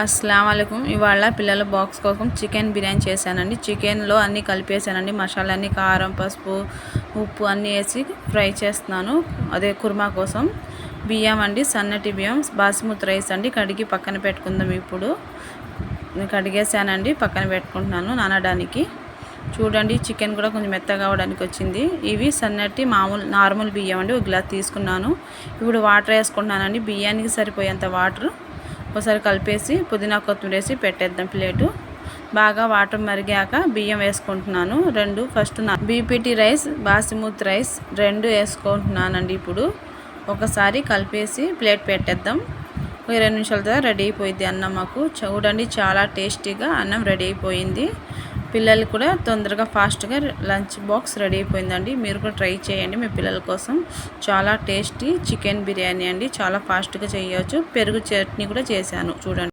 అస్సలాము అలైకుం. ఇవాళ పిల్లల బాక్స్ కోసం చికెన్ బిర్యానీ చేశానండి. చికెన్లో అన్నీ కలిపేసానండి. మసాలా అన్నీ, కారం, పసుపు, ఉప్పు అన్నీ వేసి ఫ్రై చేస్తున్నాను. అదే కుర్మా కోసం. బియ్యం అండి, సన్నటి బియ్యం, బాస్మతి రైస్ అండి. కడిగి పక్కన పెట్టుకుందాం. ఇప్పుడు కడిగేసానండి, పక్కన పెట్టుకుంటున్నాను నానడానికి. చూడండి, చికెన్ కూడా కొంచెం మెత్తగా అవడానికి వచ్చింది. ఇవి సన్నటి నార్మల్ బియ్యం అండి. ఒక గ్లాస్ తీసుకున్నాను. ఇప్పుడు వాటర్ వేసుకుంటున్నానండి, బియ్యానికి సరిపోయేంత వాటర్. ఒకసారి కలిపేసి పుదీనా కొత్తిమీర వేసి పెట్టేద్దాం ప్లేటు. బాగా వాటర్ మరిగాక బియ్యం వేసుకుంటున్నాను. First BPT rice, basmati rice 2 వేసుకుంటున్నానండి. ఇప్పుడు ఒకసారి కలిపేసి ప్లేట్ పెట్టేద్దాం. 20 నిమిషాల తర్వాత రెడీ అయిపోయింది అన్నం. మాకు చూడండి, చాలా టేస్టీగా అన్నం రెడీ అయిపోయింది. పిల్లలు కూడా తొందరగా ఫాస్ట్గా లంచ్ బాక్స్ రెడీ అయిపోయిందండి. మీరు కూడా ట్రై చేయండి మీ పిల్లల కోసం. చాలా టేస్టీ చికెన్ బిర్యానీ అండి. చాలా ఫాస్ట్గా చేయవచ్చు. పెరుగు చట్నీ కూడా చేశాను చూడండి.